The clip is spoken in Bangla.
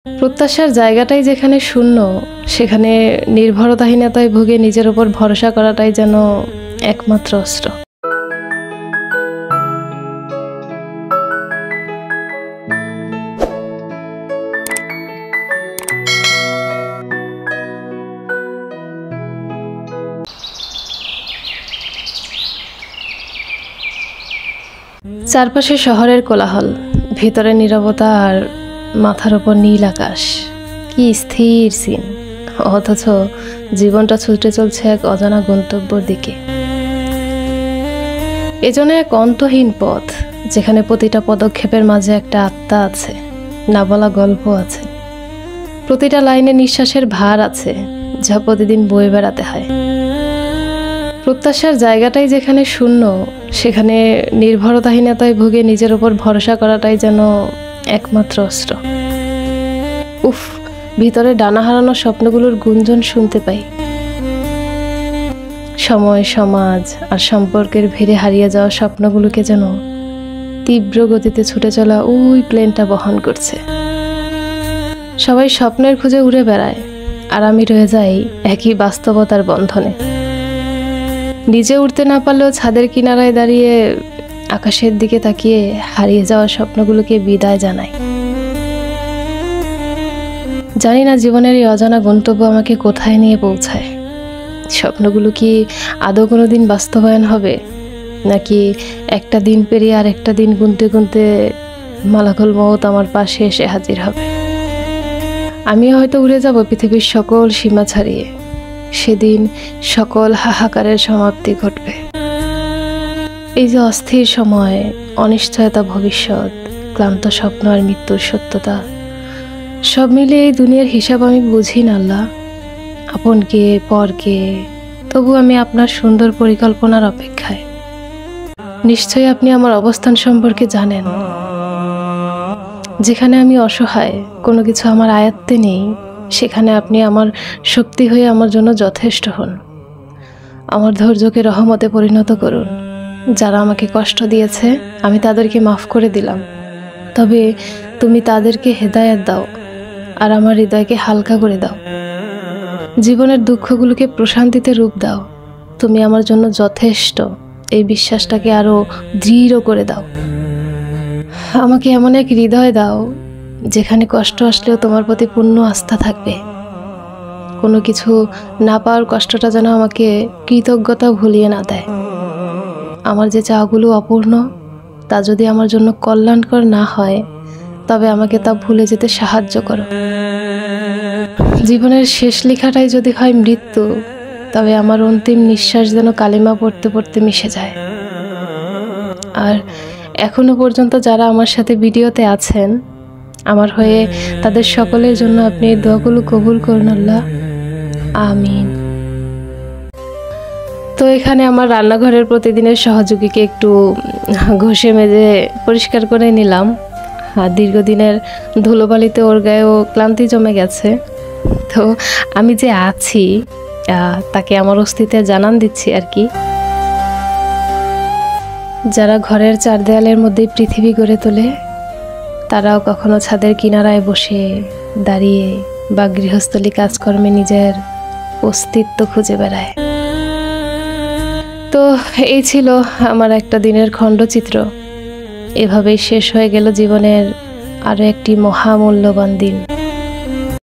প্রত্যাশার জায়গাটাই যেখানে শূন্য, সেখানে নির্ভরতাহীনতায় ভুগে নিজের উপর ভরসা করাটাই যেন একমাত্র অস্ত্র। চারপাশে শহরের কোলাহল, ভিতরে নীরবতা আর মাথার ওপর নীল আকাশ। কি স্থির সিন, অথচ জীবনটা ছুটে চলছে এক অজানা গন্তব্যের দিকে। এজন্য এক অন্তহীন পথ, যেখানে প্রতিটা পদক্ষেপের মাঝে একটা আত্মা আছে, না বলা গল্প আছে, প্রতিটা লাইনে নিঃশ্বাসের ভার আছে, যা প্রতিদিন বয়ে বেড়াতে হয়। প্রত্যাশার জায়গাটাই যেখানে শূন্য, সেখানে নির্ভরতাহীনতায় ভুগে নিজের উপর ভরসা করাটাই যেন একমাত্র অস্ত্র। উফ, ভিতরে ডানা হারানো স্বপ্নগুলোর গুঞ্জন শুনতে পাই। সময়, সমাজ আর সম্পর্কের ভিড়ে হারিয়ে যাওয়া স্বপ্নগুলোকে যেন তীব্র গতিতে ছুটে চলা ওই প্লেনটা বহন করছে। সবাই স্বপ্নের খুঁজে উড়ে বেড়ায়, আর আমি রয়ে যাই একই বাস্তবতার বন্ধনে। নিজে উঠতে না পারলেও ছাদের কিনারায় দাঁড়িয়ে আকাশের দিকে তাকিয়ে হারিয়ে যাওয়া স্বপ্নগুলোকে বিদায় জানাই। জানি না জীবনের এই অজানা গন্তব্য আমাকে কোথায় নিয়ে পৌঁছায়। স্বপ্নগুলো কি আদৌ কোনোদিন বাস্তবায়ন হবে, নাকি একটা দিন পেরিয়ে আর একটা দিন গুনতে গুনতে মালাকুল মউত আমার পাশে এসে হাজির হবে। আমিও হয়তো উড়ে যাব পৃথিবীর সকল সীমা ছাড়িয়ে। সেদিন সকল হাহাকারের সমাপ্তি ঘটবে। এই যে অস্থির সময়, অনিশ্চয়তা, ভবিষ্যৎ, ক্লান্ত স্বপ্ন আর মৃত্যুর সত্যতা, সব মিলিয়ে এই দুনিয়ার হিসাব আমি বুঝি না আল্লাহ। আপনকে, পরকে, তবু আমি আপনার সুন্দর পরিকল্পনার অপেক্ষায়। নিশ্চয়ই আপনি আমার অবস্থান সম্পর্কে জানেন। যেখানে আমি অসহায়, কোনো কিছু আমার আয়ত্তে নেই, সেখানে আপনি আমার শক্তি হয়ে আমার জন্য যথেষ্ট হন। আমার ধৈর্যকে রহমতে পরিণত করুন। যারা আমাকে কষ্ট দিয়েছে, আমি তাদেরকে মাফ করে দিলাম, তবে তুমি তাদেরকে হেদায়েত দাও আর আমার হৃদয়কে হালকা করে দাও। জীবনের দুঃখগুলোকে প্রশান্তিতে রূপ দাও। তুমি আমার জন্য যথেষ্ট, এই বিশ্বাসটাকে আরো দৃঢ় করে দাও। আমাকে এমন এক হৃদয় দাও, যেখানে কষ্ট আসলেও তোমার প্রতি পূর্ণ আস্থা থাকবে। কোনো কিছু না পাওয়ার কষ্টটা যেন আমাকে কৃতজ্ঞতা ভুলিয়ে না দেয়। আমার যে চাওয়াগুলো অপূর্ণ, তা যদি আমার জন্য কল্যাণকর না হয়, তবে আমাকে তা ভুলে যেতে সাহায্য করো। জীবনের শেষ লেখাটাই যদি হয় মৃত্যু, তবে আমার অন্তিম নিঃশ্বাস যেন কালিমা পড়তে পড়তে মিশে যায়। আর এখনো পর্যন্ত যারা আমার সাথে ভিডিওতে আছেন, আমার হয়ে তাদের সকলের জন্য আপনি এই দোয়াগুলো কবুল করুন আল্লাহ, আমিন। তো এখানে আমার রান্নাঘরের প্রতিদিনের সহযোগীকে একটু ঘষে মেজে পরিষ্কার করে নিলাম। আর দীর্ঘদিনের ধুলোবালিতে ওর গায়েও ক্লান্তি জমে গেছে। তো আমি যে আছি তাকে আমার অস্তিত্বে জানান দিচ্ছি আর কি। যারা ঘরের চার দেয়ালের মধ্যে পৃথিবী গড়ে তোলে, তারাও কখনো ছাদের কিনারায় বসে দাঁড়িয়ে বা গৃহস্থলী কাজকর্মে নিজের অস্তিত্ব খুঁজে বেড়ায়। তো এই ছিল আমার একটা দিনের খণ্ডচিত্র। এভাবেই শেষ হয়ে গেল জীবনের আরো একটি মহামূল্যবান দিন।